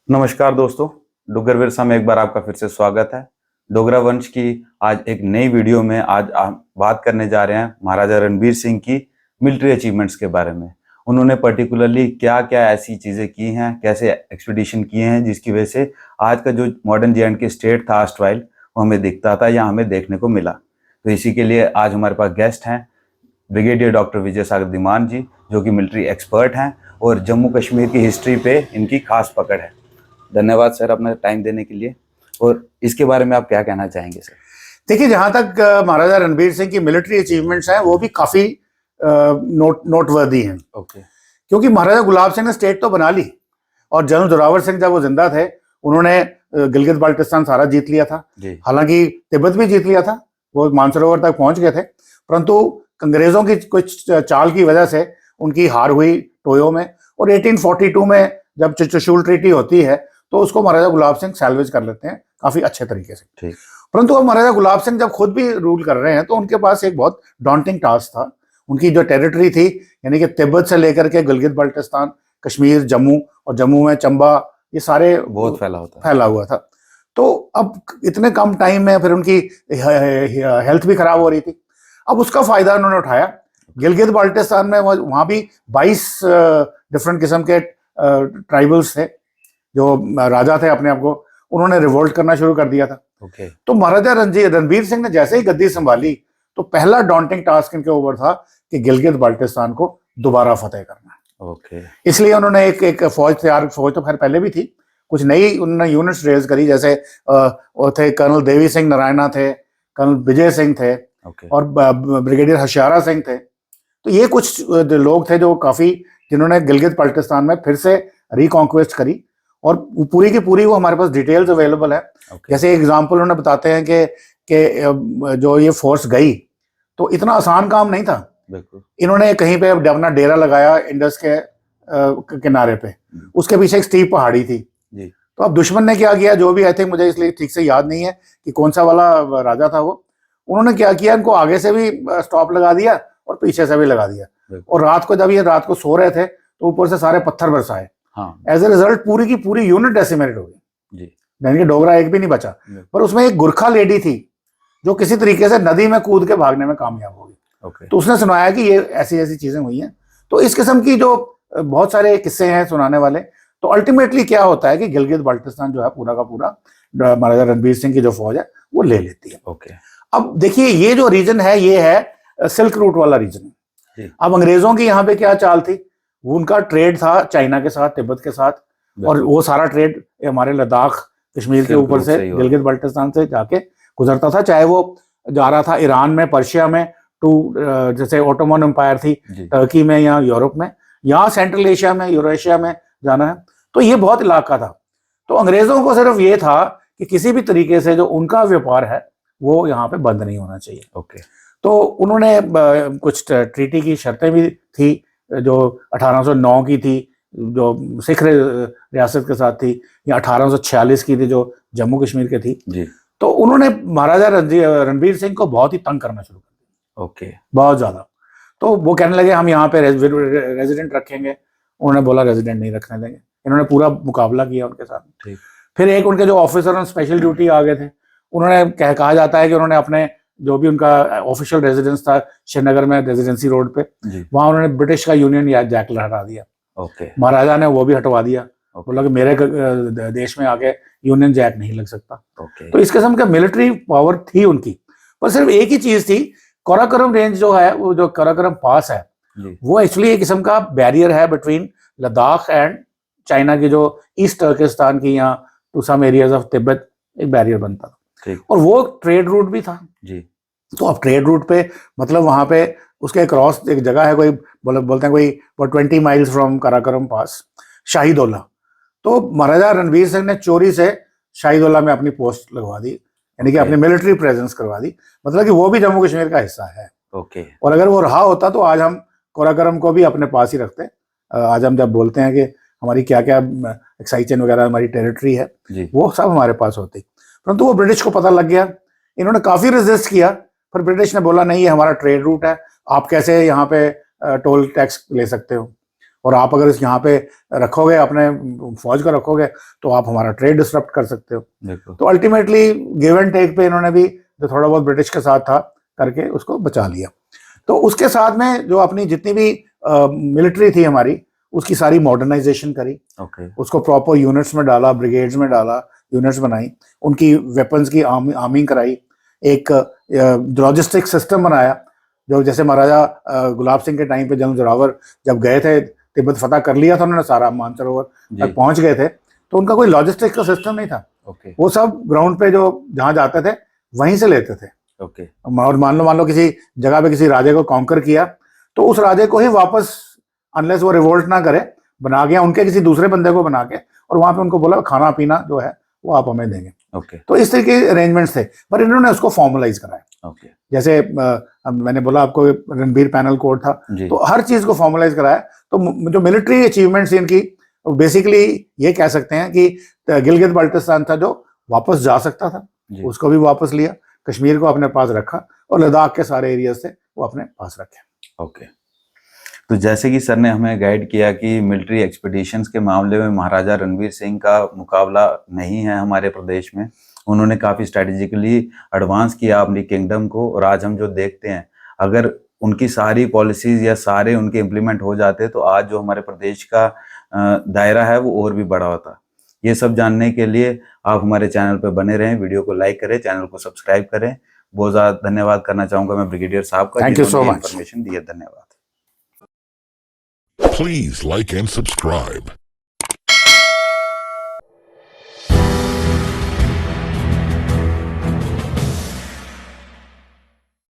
नमस्कार दोस्तों, डुग्गर विरसा में एक बार आपका फिर से स्वागत है। डोगरा वंश की आज एक नई वीडियो में आज हम बात करने जा रहे हैं महाराजा रणबीर सिंह की मिलिट्री अचीवमेंट्स के बारे में। उन्होंने पर्टिकुलरली क्या क्या ऐसी चीज़ें की हैं, कैसे एक्सपीडिशन किए हैं जिसकी वजह से आज का जो मॉडर्न J&K स्टेट था आस्टवाइल वो हमें दिखता था या हमें देखने को मिला। तो इसी के लिए आज हमारे पास गेस्ट हैं ब्रिगेडियर डॉक्टर विजय सागर धीमान जी, जो कि मिलिट्री एक्सपर्ट हैं और जम्मू कश्मीर की हिस्ट्री पे इनकी खास पकड़ है। धन्यवाद सर अपना टाइम देने के लिए। और इसके बारे में आप क्या कहना चाहेंगे सर? देखिए, जहां तक महाराजा रणबीर सिंह की मिलिट्री अचीवमेंट्स हैं वो भी काफी नोटवर्दी हैं। ओके। क्योंकि महाराजा गुलाब सिंह ने स्टेट तो बना ली और जनरल जोरावर सिंह जब वो जिंदा थे उन्होंने गिलगित बाल्टिस्तान सारा जीत लिया था। हालांकि तिब्बत भी जीत लिया था, वो मानसरोवर तक पहुंच गए थे, परंतु अंग्रेजों की कुछ चाल की वजह से उनकी हार हुई टोयो में। और 1842 में जब चित्रशूल ट्रीटी होती है तो उसको महाराजा गुलाब सिंह सैल्वेज कर लेते हैं काफी अच्छे तरीके से। परंतु अब महाराजा गुलाब सिंह जब खुद भी रूल कर रहे हैं तो उनके पास एक बहुत डॉन्टिंग टास्क था। उनकी जो टेरिटरी थी, यानी कि तिब्बत से लेकर के गिलगित बाल्टिस्तान, कश्मीर, जम्मू, और जम्मू में चंबा, ये सारे बहुत फैला हुआ था। तो अब इतने कम टाइम में फिर उनकी हेल्थ भी खराब हो रही थी। अब उसका फायदा उन्होंने उठाया। गिलगित बाल्टिस्तान में वहां भी 22 डिफरेंट किस्म के ट्राइबल्स थे जो राजा थे अपने आप को, उन्होंने रिवोल्ट करना शुरू कर दिया था। तो महाराजा रणबीर सिंह ने जैसे ही गद्दी संभाली तो पहला डॉन्टिंग टास्क इनके ऊपर था कि गिलगित बाल्टिस्तान को दोबारा फतेह करना। इसलिए उन्होंने एक फौज तो खैर पहले भी थी, कुछ नई उन्होंने यूनिट्स रेज करी। जैसे थे कर्नल देवी सिंह नारायणा थे, कर्नल विजय सिंह थे, और ब्रिगेडियर हशियारा सिंह थे। तो ये कुछ लोग थे जो काफी, जिन्होंने गिलगित बाल्टिस्तान में फिर से रिकॉन्क्वेस्ट करी, और पूरी की पूरी वो हमारे पास डिटेल्स अवेलेबल है। जैसे एग्जांपल उन्होंने बताते हैं कि जो ये फोर्स गई तो इतना आसान काम नहीं था। इन्होंने कहीं पे अपना डेरा लगाया इंडस के किनारे पे, उसके पीछे एक स्टीप पहाड़ी थी। तो अब दुश्मन ने क्या किया, जो भी, आई थिंक मुझे इसलिए ठीक से याद नहीं है कि कौन सा वाला राजा था वो, उन्होंने क्या किया, इनको आगे से भी स्टॉप लगा दिया और पीछे से भी लगा दिया। और रात को जब ये रात को सो रहे थे तो ऊपर से सारे पत्थर बरसाए। एज ए रिजल्ट पूरी की पूरी यूनिट डेसिमेटेड हो गई, यानी कि डोगरा एक भी नहीं बचा। पर उसमें एक गुरखा लेडी थी जो किसी तरीके से नदी में कूद के भागने में कामयाब हो गई। तो उसने सुनाया कि ये ऐसी ऐसी चीजें हुई हैं। तो इस किस्म की जो बहुत सारे किस्से हैं सुनाने वाले। तो अल्टीमेटली क्या होता है कि गिलगित बाल्टिस्तान जो है पूरा का पूरा महाराजा रणबीर सिंह की जो फौज है वो ले लेती है। अब देखिए, ये जो रीजन है ये है सिल्क रूट वाला रीजन। अब अंग्रेजों की यहाँ पे क्या चाल थी, उनका ट्रेड था चाइना के साथ, तिब्बत के साथ, और वो सारा ट्रेड हमारे लद्दाख, कश्मीर के ऊपर से गिलगित बाल्टिस्तान से जाके गुजरता था। चाहे वो जा रहा था ईरान में, पर्शिया में, टू जैसे ओटोमन एम्पायर थी टर्की में या यूरोप में, या सेंट्रल एशिया में, यूरेशिया में जाना है। तो ये बहुत इलाका था। तो अंग्रेजों को सिर्फ ये था कि किसी भी तरीके से जो उनका व्यापार है वो यहाँ पे बंद नहीं होना चाहिए। तो उन्होंने कुछ ट्रीटी की शर्तें भी थी जो 1809 की थी, जो सिख रियासत के साथ थी, या 1846 की थी जो जम्मू कश्मीर के थी। तो उन्होंने महाराजा रणबीर सिंह को बहुत ही तंग करना शुरू कर दिया, बहुत ज्यादा। तो वो कहने लगे हम यहाँ पे रेजिडेंट रखेंगे। उन्होंने बोला रेजिडेंट नहीं रखने देंगे। इन्होंने पूरा मुकाबला किया उनके साथ। फिर एक उनके जो ऑफिसर ऑन स्पेशल ड्यूटी आ गए थे, उन्होंने कहा जाता है कि उन्होंने अपने जो भी उनका ऑफिशियल रेजिडेंस था श्रीनगर में रेजिडेंसी रोड पे, वहां उन्होंने ब्रिटिश का यूनियन जैक हटा दिया। महाराजा ने वो भी हटवा दिया। बोला कि मेरे देश में आके यूनियन जैक नहीं लग सकता। तो इस किस्म का मिलिट्री पावर थी उनकी। पर सिर्फ एक ही चीज थी, काराकोरम रेंज जो है, वो जो काराकोरम पास है, वो एक्चुअली एक किस्म का बैरियर है बिटवीन लद्दाख एंड चाइना की जो ईस्ट टर्किस्तान की, या to some areas of Tibet एक बैरियर बनता था। और वो ट्रेड रूट भी था। तो अब ट्रेड रूट पे मतलब वहां पे उसके क्रॉस एक जगह है, कोई बोलते हैं कोई 20 माइल्स फ्रॉम काराकोरम पास, शाहीदोला। तो महाराजा रणबीर सिंह ने चोरी से शाहीदोला में अपनी पोस्ट लगवा दी, यानी कि अपनी मिलिट्री प्रेजेंस करवा दी। मतलब कि वो भी जम्मू कश्मीर का हिस्सा है। और अगर वो रहा होता तो आज हम काराकोरम को भी अपने पास ही रखते। आज हम जब बोलते हैं कि हमारी क्या क्या एक्साइचन वगैरह हमारी टेरिटरी है, वो सब हमारे पास होती। परंतु वो ब्रिटिश को पता लग गया। इन्होंने काफी रेजिस्ट किया, पर ब्रिटिश ने बोला नहीं, ये हमारा ट्रेड रूट है, आप कैसे यहाँ पे टोल टैक्स ले सकते हो। और आप अगर इस यहाँ पे रखोगे, अपने फौज को रखोगे, तो आप हमारा ट्रेड डिसरप्ट कर सकते हो। बिल्कुल। तो अल्टीमेटली गिव एंड टेक पे इन्होंने भी जो थोड़ा बहुत ब्रिटिश के साथ था करके उसको बचा लिया। तो उसके साथ में जो अपनी जितनी भी मिलिट्री थी हमारी, उसकी सारी मॉडर्नाइजेशन करी, उसको प्रॉपर यूनिट्स में डाला, ब्रिगेड्स में डाला, यूनिट्स बनाई, उनकी वेपन्स की आर्मिंग कराई, एक लॉजिस्टिक सिस्टम बनाया। जो जैसे महाराजा गुलाब सिंह के टाइम पे जनरल जोरावर जब गए थे, तिब्बत फतह कर लिया था उन्होंने, सारा मानसरोवर तक पहुंच गए थे, तो उनका कोई लॉजिस्टिक का सिस्टम नहीं था। वो सब ग्राउंड पे जो जहां जाते थे वहीं से लेते थे। और मान लो किसी जगह पे किसी राजे को कॉन्कर किया, तो उस राजे को ही वापस, अनलेस वो रिवोल्ट ना करे, बना गया उनके किसी दूसरे बंदे को बना के, और वहां पे उनको बोला खाना पीना जो है वो आप हमें देंगे। तो इस तरीके के अरेंजमेंट्स थे, पर इन्होंने उसको फॉर्मलाइज कराया। जैसे मैंने बोला आपको रणबीर पैनल कोड था, तो हर चीज को फॉर्मलाइज कराया। तो जो मिलिट्री अचीवमेंट्स इनकी, बेसिकली ये कह सकते हैं कि गिलगित बाल्टिस्तान था जो वापस जा सकता था, उसको भी वापस लिया, कश्मीर को अपने पास रखा, और लद्दाख के सारे एरियाज थे वो अपने पास रखे। तो जैसे कि सर ने हमें गाइड किया कि मिलिट्री एक्सपीडिशंस के मामले में महाराजा रणबीर सिंह का मुकाबला नहीं है हमारे प्रदेश में, उन्होंने काफ़ी स्ट्रेटेजिकली एडवांस किया अपनी किंगडम को, और आज हम जो देखते हैं, अगर उनकी सारी पॉलिसीज या सारे उनके इम्प्लीमेंट हो जाते तो आज जो हमारे प्रदेश का दायरा है वो और भी बड़ा होता। ये सब जानने के लिए आप हमारे चैनल पर बने रहें, वीडियो को लाइक करें, चैनल को सब्सक्राइब करें। बहुत ज़्यादा धन्यवाद करना चाहूँगा मैं ब्रिगेडियर साहब का, thank you so much, information दिया। धन्यवाद। Please like and subscribe.